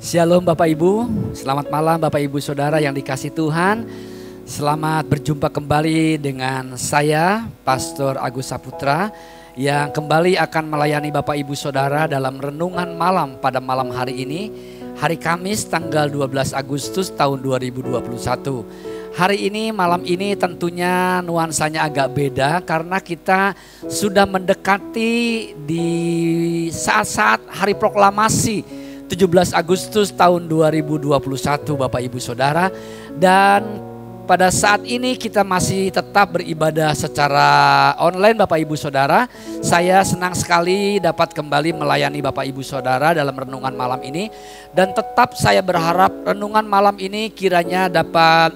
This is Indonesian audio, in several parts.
Shalom Bapak Ibu, selamat malam Bapak Ibu Saudara yang dikasihi Tuhan. Selamat berjumpa kembali dengan saya, Pastor Agus Saputra, yang kembali akan melayani Bapak Ibu Saudara dalam renungan malam pada malam hari ini, hari Kamis tanggal 12 Agustus tahun 2021. Hari ini, malam ini tentunya nuansanya agak beda karena kita sudah mendekati di saat-saat hari proklamasi 17 Agustus tahun 2021 Bapak Ibu Saudara. Dan pada saat ini kita masih tetap beribadah secara online Bapak Ibu Saudara. Saya senang sekali dapat kembali melayani Bapak Ibu Saudara dalam renungan malam ini. Dan tetap saya berharap renungan malam ini kiranya dapat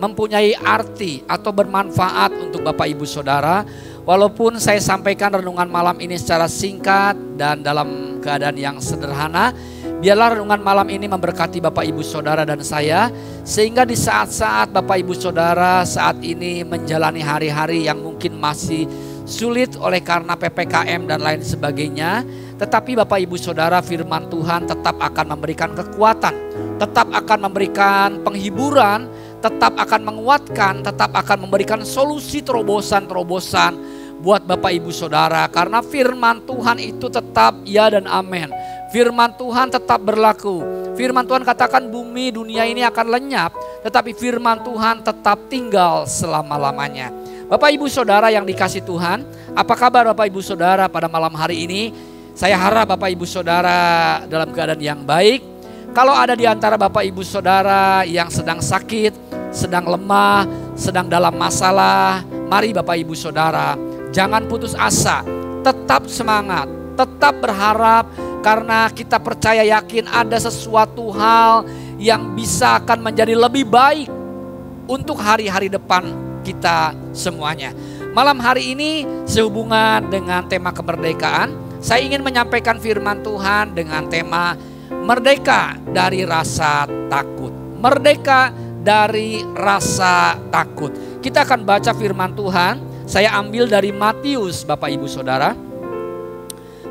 mempunyai arti atau bermanfaat untuk Bapak Ibu Saudara. Walaupun saya sampaikan renungan malam ini secara singkat dan dalam keadaan yang sederhana, biarlah renungan malam ini memberkati Bapak Ibu Saudara dan saya, sehingga di saat-saat Bapak Ibu Saudara saat ini menjalani hari-hari yang mungkin masih sulit oleh karena PPKM dan lain sebagainya, tetapi Bapak Ibu Saudara, firman Tuhan tetap akan memberikan kekuatan, tetap akan memberikan penghiburan, tetap akan menguatkan, tetap akan memberikan solusi terobosan-terobosan buat Bapak Ibu Saudara. Karena firman Tuhan itu tetap ya dan amin. Firman Tuhan tetap berlaku. Firman Tuhan katakan bumi dunia ini akan lenyap, tetapi firman Tuhan tetap tinggal selama-lamanya. Bapak Ibu Saudara yang dikasihi Tuhan, apa kabar Bapak Ibu Saudara pada malam hari ini? Saya harap Bapak Ibu Saudara dalam keadaan yang baik. Kalau ada di antara Bapak Ibu Saudara yang sedang sakit, sedang lemah, sedang dalam masalah, mari Bapak Ibu Saudara, jangan putus asa, tetap semangat, tetap berharap. Karena kita percaya yakin ada sesuatu hal yang bisa akan menjadi lebih baik untuk hari-hari depan kita semuanya. Malam hari ini sehubungan dengan tema kemerdekaan, saya ingin menyampaikan firman Tuhan dengan tema merdeka dari rasa takut. Merdeka dari rasa takut. Kita akan baca firman Tuhan, saya ambil dari Matius Bapak Ibu Saudara.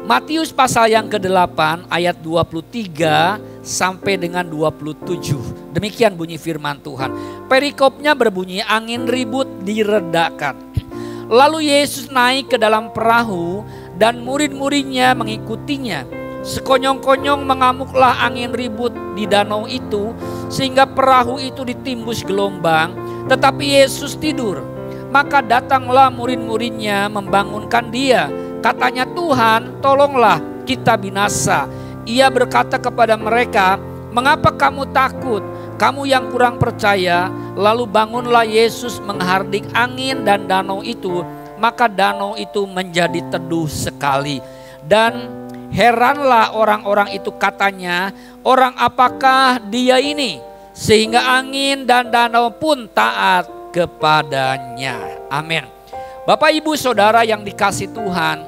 Matius pasal yang ke-8 ayat 23 sampai dengan 27. Demikian bunyi firman Tuhan. Perikopnya berbunyi, angin ribut diredakan. Lalu Yesus naik ke dalam perahu dan murid-muridnya mengikutinya. Sekonyong-konyong mengamuklah angin ribut di danau itu sehingga perahu itu ditimbus gelombang, tetapi Yesus tidur. Maka datanglah murid-muridnya membangunkan dia. Katanya, Tuhan, tolonglah kita binasa. Ia berkata kepada mereka, mengapa kamu takut? Kamu yang kurang percaya. Lalu bangunlah Yesus menghardik angin dan danau itu. Maka danau itu menjadi teduh sekali. Dan heranlah orang-orang itu, katanya, orang apakah dia ini? Sehingga angin dan danau pun taat kepadanya. Amin. Bapak Ibu Saudara yang dikasihi Tuhan,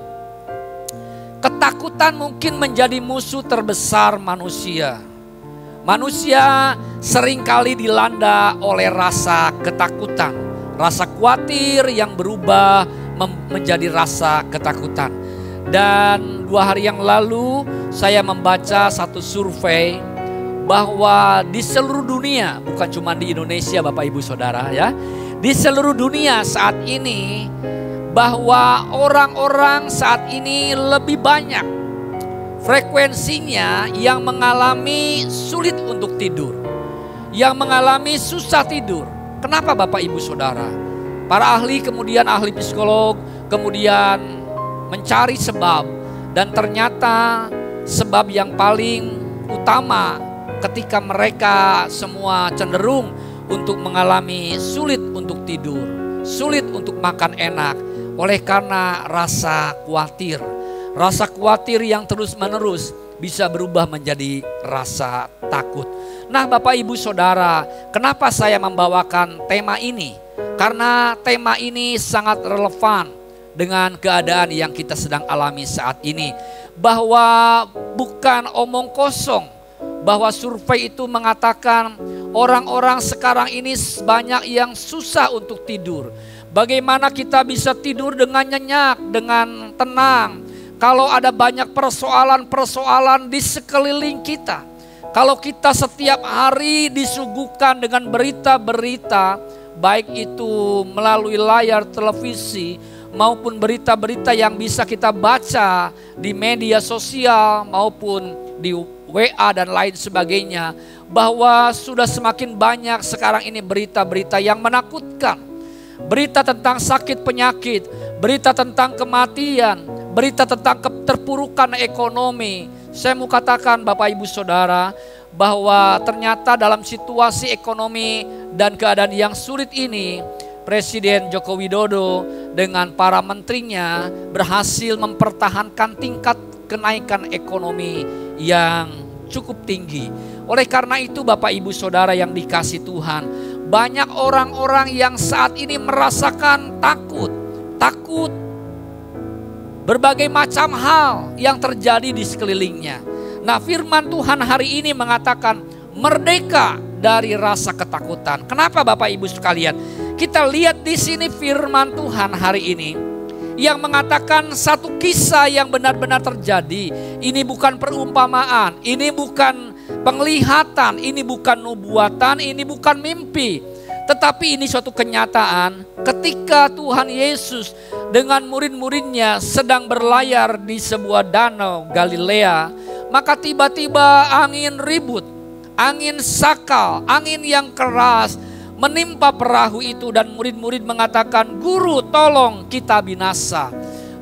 ketakutan mungkin menjadi musuh terbesar manusia. Manusia seringkali dilanda oleh rasa ketakutan, rasa khawatir yang berubah menjadi rasa ketakutan. Dan 2 hari yang lalu saya membaca satu survei bahwa di seluruh dunia, bukan cuma di Indonesia Bapak Ibu Saudara ya, di seluruh dunia saat ini, bahwa orang-orang saat ini lebih banyak frekuensinya yang mengalami sulit untuk tidur, yang mengalami susah tidur. Kenapa Bapak Ibu Saudara? Para ahli, kemudian ahli psikolog, kemudian mencari sebab, dan ternyata sebab yang paling utama ketika mereka semua cenderung untuk mengalami sulit untuk tidur, sulit untuk makan enak, oleh karena rasa khawatir. Rasa khawatir yang terus-menerus bisa berubah menjadi rasa takut. Nah Bapak Ibu Saudara, kenapa saya membawakan tema ini? Karena tema ini sangat relevan dengan keadaan yang kita sedang alami saat ini. Bahwa bukan omong kosong, bahwa survei itu mengatakan orang-orang sekarang ini banyak yang susah untuk tidur. Bagaimana kita bisa tidur dengan nyenyak, dengan tenang, kalau ada banyak persoalan-persoalan di sekeliling kita. Kalau kita setiap hari disuguhkan dengan berita-berita, baik itu melalui layar televisi maupun berita-berita yang bisa kita baca di media sosial maupun di WA dan lain sebagainya, bahwa sudah semakin banyak sekarang ini berita-berita yang menakutkan. Berita tentang sakit penyakit, berita tentang kematian, berita tentang keterpurukan ekonomi. Saya mau katakan Bapak Ibu Saudara, bahwa ternyata dalam situasi ekonomi dan keadaan yang sulit ini, Presiden Joko Widodo dengan para menterinya berhasil mempertahankan tingkat kenaikan ekonomi yang cukup tinggi. Oleh karena itu Bapak Ibu Saudara yang dikasih Tuhan, banyak orang-orang yang saat ini merasakan takut berbagai macam hal yang terjadi di sekelilingnya. Nah, firman Tuhan hari ini mengatakan merdeka dari rasa ketakutan. Kenapa Bapak Ibu sekalian? Kita lihat di sini firman Tuhan hari ini yang mengatakan satu kisah yang benar-benar terjadi. Ini bukan perumpamaan, ini bukan penglihatan, ini bukan nubuatan, ini bukan mimpi. Tetapi ini suatu kenyataan ketika Tuhan Yesus dengan murid-muridnya sedang berlayar di sebuah danau Galilea. Maka tiba-tiba angin ribut, angin sakal, angin yang keras menimpa perahu itu dan murid-murid mengatakan, "Guru, tolong kita binasa."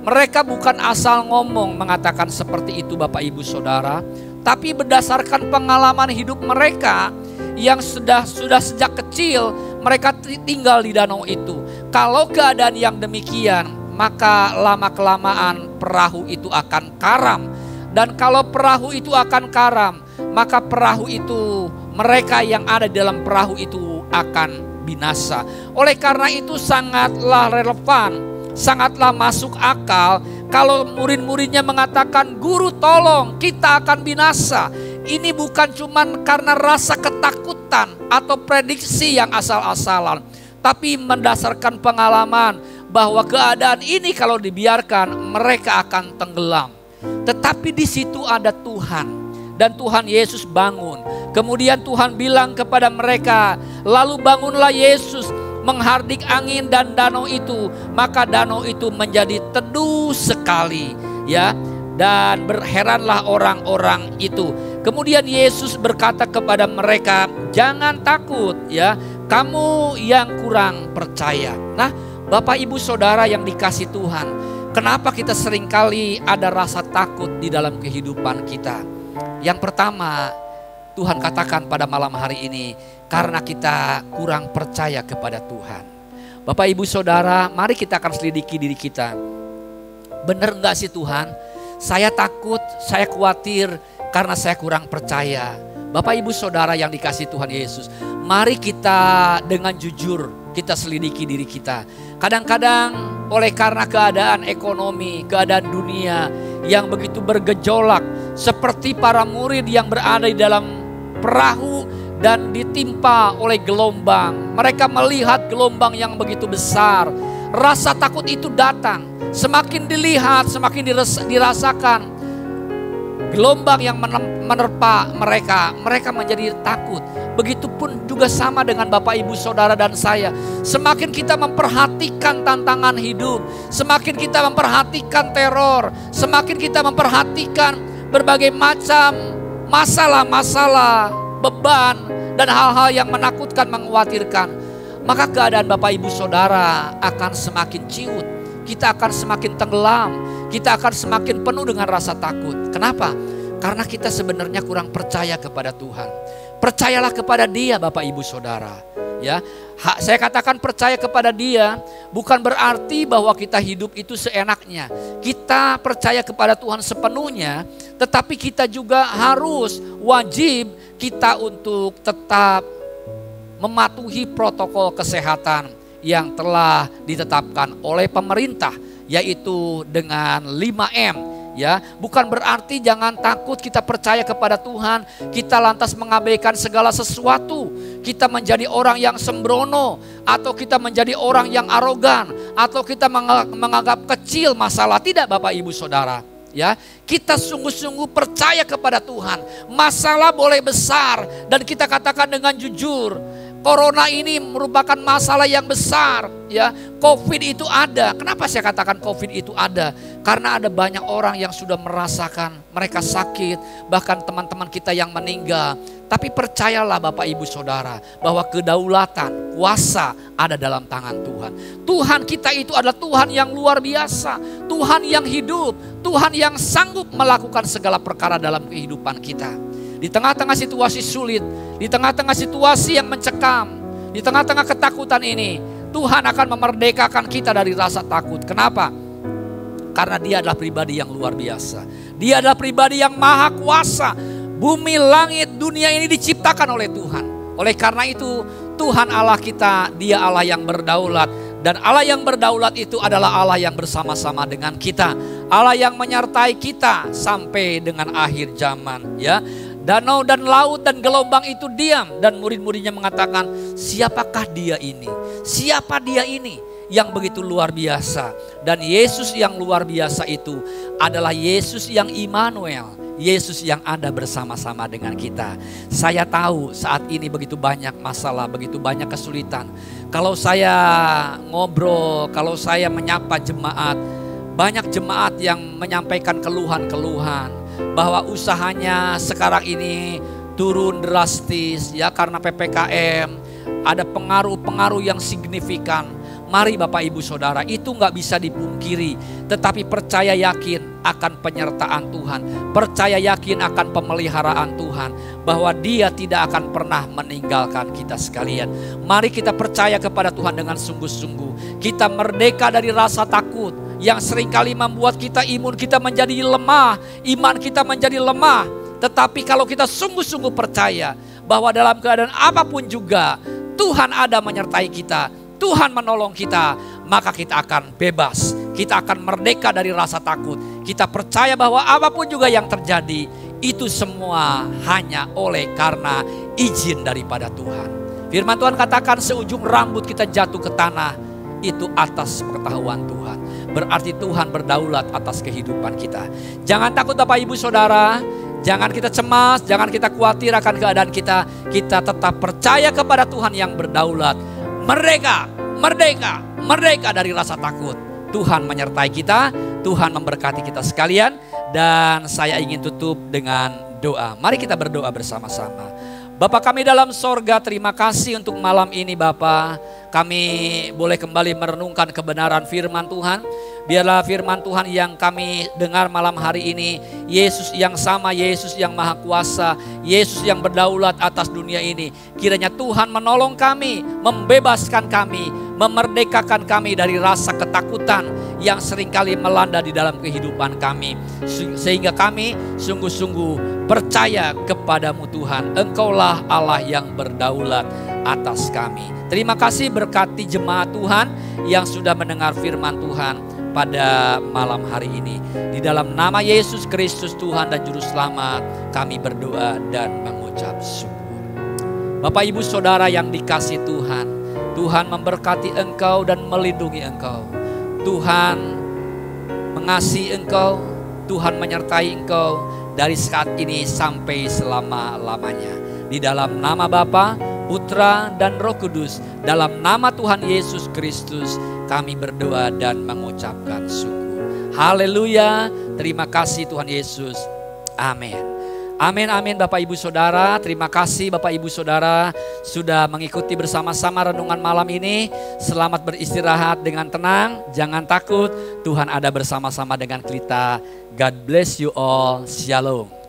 Mereka bukan asal ngomong mengatakan seperti itu Bapak Ibu Saudara, tapi berdasarkan pengalaman hidup mereka yang sudah sejak kecil mereka tinggal di danau itu. Kalau keadaan yang demikian, maka lama-kelamaan perahu itu akan karam. Dan kalau perahu itu akan karam, maka perahu itu, mereka yang ada di dalam perahu itu akan binasa. Oleh karena itu sangatlah relevan, sangatlah masuk akal kalau murid-muridnya mengatakan, "Guru tolong, kita akan binasa." Ini bukan cuman karena rasa ketakutan atau prediksi yang asal-asalan, tapi mendasarkan pengalaman bahwa keadaan ini kalau dibiarkan mereka akan tenggelam. Tetapi di situ ada Tuhan dan Tuhan Yesus bangun. Kemudian Tuhan bilang kepada mereka, lalu bangunlah Yesus menghardik angin dan danau itu, maka danau itu menjadi teduh sekali, ya. Dan berheranlah orang-orang itu. Kemudian Yesus berkata kepada mereka, "Jangan takut, ya, kamu yang kurang percaya." Nah, Bapak Ibu Saudara yang dikasih Tuhan, kenapa kita seringkali ada rasa takut di dalam kehidupan kita? Yang pertama, Tuhan katakan pada malam hari ini, karena kita kurang percaya kepada Tuhan. Bapak Ibu Saudara, mari kita akan selidiki diri kita. Benar enggak sih Tuhan? Saya takut, saya khawatir karena saya kurang percaya. Bapak Ibu Saudara yang dikasih Tuhan Yesus, mari kita dengan jujur kita selidiki diri kita. Kadang-kadang oleh karena keadaan ekonomi, keadaan dunia yang begitu bergejolak, seperti para murid yang berada di dalam perahu dan ditimpa oleh gelombang. Mereka melihat gelombang yang begitu besar. Rasa takut itu datang. Semakin dilihat, semakin dirasakan gelombang yang menerpa mereka. Mereka menjadi takut. Begitupun juga sama dengan Bapak Ibu Saudara dan saya. Semakin kita memperhatikan tantangan hidup, semakin kita memperhatikan teror, semakin kita memperhatikan berbagai macam masalah-masalah, beban, dan hal-hal yang menakutkan, mengkhawatirkan, maka keadaan Bapak Ibu Saudara akan semakin ciut. Kita akan semakin tenggelam, kita akan semakin penuh dengan rasa takut. Kenapa? Karena kita sebenarnya kurang percaya kepada Tuhan. Percayalah kepada Dia Bapak Ibu Saudara. Ya, saya katakan percaya kepada Dia bukan berarti bahwa kita hidup itu seenaknya. Kita percaya kepada Tuhan sepenuhnya, tetapi kita juga harus wajib kita untuk tetap mematuhi protokol kesehatan yang telah ditetapkan oleh pemerintah, yaitu dengan 5M. Ya, bukan berarti jangan takut kita percaya kepada Tuhan, kita lantas mengabaikan segala sesuatu. Kita menjadi orang yang sembrono, atau kita menjadi orang yang arogan, atau kita menganggap kecil masalah. Tidak Bapak Ibu Saudara. Ya, kita sungguh-sungguh percaya kepada Tuhan. Masalah boleh besar dan kita katakan dengan jujur, corona ini merupakan masalah yang besar, ya. Covid itu ada. Kenapa saya katakan Covid itu ada? Karena ada banyak orang yang sudah merasakan mereka sakit, bahkan teman-teman kita yang meninggal. Tapi percayalah Bapak Ibu Saudara bahwa kedaulatan, kuasa ada dalam tangan Tuhan. Tuhan kita itu adalah Tuhan yang luar biasa, Tuhan yang hidup, Tuhan yang sanggup melakukan segala perkara dalam kehidupan kita. Di tengah-tengah situasi sulit, di tengah-tengah situasi yang mencekam, di tengah-tengah ketakutan ini, Tuhan akan memerdekakan kita dari rasa takut. Kenapa? Karena Dia adalah pribadi yang luar biasa. Dia adalah pribadi yang maha kuasa. Bumi, langit, dunia ini diciptakan oleh Tuhan. Oleh karena itu, Tuhan Allah kita, Dia Allah yang berdaulat. Dan Allah yang berdaulat itu adalah Allah yang bersama-sama dengan kita. Allah yang menyertai kita sampai dengan akhir zaman, ya. Danau dan laut dan gelombang itu diam, dan murid-muridnya mengatakan, siapakah Dia ini? Siapa Dia ini yang begitu luar biasa? Dan Yesus yang luar biasa itu adalah Yesus yang Immanuel, Yesus yang ada bersama-sama dengan kita. Saya tahu saat ini begitu banyak masalah, begitu banyak kesulitan. Kalau saya ngobrol, kalau saya menyapa jemaat, banyak jemaat yang menyampaikan keluhan-keluhan bahwa usahanya sekarang ini turun drastis, ya, karena PPKM. Ada pengaruh-pengaruh yang signifikan. Mari Bapak Ibu Saudara, itu gak bisa dipungkiri. Tetapi percaya yakin akan penyertaan Tuhan. Percaya yakin akan pemeliharaan Tuhan. Bahwa Dia tidak akan pernah meninggalkan kita sekalian. Mari kita percaya kepada Tuhan dengan sungguh-sungguh. Kita merdeka dari rasa takut yang seringkali membuat kita imun kita menjadi lemah. Iman kita menjadi lemah. Tetapi kalau kita sungguh-sungguh percaya bahwa dalam keadaan apapun juga Tuhan ada menyertai kita, Tuhan menolong kita, maka kita akan bebas. Kita akan merdeka dari rasa takut. Kita percaya bahwa apapun juga yang terjadi, itu semua hanya oleh karena izin daripada Tuhan. Firman Tuhan katakan seujung rambut kita jatuh ke tanah, itu atas pengetahuan Tuhan. Berarti Tuhan berdaulat atas kehidupan kita. Jangan takut Bapak Ibu Saudara. Jangan kita cemas, jangan kita khawatir akan keadaan kita. Kita tetap percaya kepada Tuhan yang berdaulat. Merdeka dari rasa takut. Tuhan menyertai kita, Tuhan memberkati kita sekalian. Dan saya ingin tutup dengan doa. Mari kita berdoa bersama-sama. Bapa kami dalam sorga, terima kasih untuk malam ini Bapa. Kami boleh kembali merenungkan kebenaran firman Tuhan. Biarlah firman Tuhan yang kami dengar malam hari ini, Yesus yang sama, Yesus yang maha kuasa, Yesus yang berdaulat atas dunia ini. Kiranya Tuhan menolong kami, membebaskan kami, memerdekakan kami dari rasa ketakutan yang seringkali melanda di dalam kehidupan kami. Sehingga kami sungguh-sungguh percaya kepadamu Tuhan. Engkaulah Allah yang berdaulat atas kami. Terima kasih, berkati jemaat Tuhan yang sudah mendengar firman Tuhan pada malam hari ini. Di dalam nama Yesus Kristus Tuhan dan Juru Selamat kami berdoa dan mengucap syukur. Bapak Ibu Saudara yang dikasih Tuhan, Tuhan memberkati engkau dan melindungi engkau. Tuhan mengasihi engkau, Tuhan menyertai engkau dari saat ini sampai selama-lamanya. Di dalam nama Bapa, Putra dan Roh Kudus, dalam nama Tuhan Yesus Kristus kami berdoa dan mengucapkan syukur. Haleluya, terima kasih Tuhan Yesus. Amin. Amin, amin Bapak Ibu Saudara. Terima kasih Bapak Ibu Saudara sudah mengikuti bersama-sama renungan malam ini. Selamat beristirahat dengan tenang, jangan takut. Tuhan ada bersama-sama dengan kita. God bless you all. Shalom.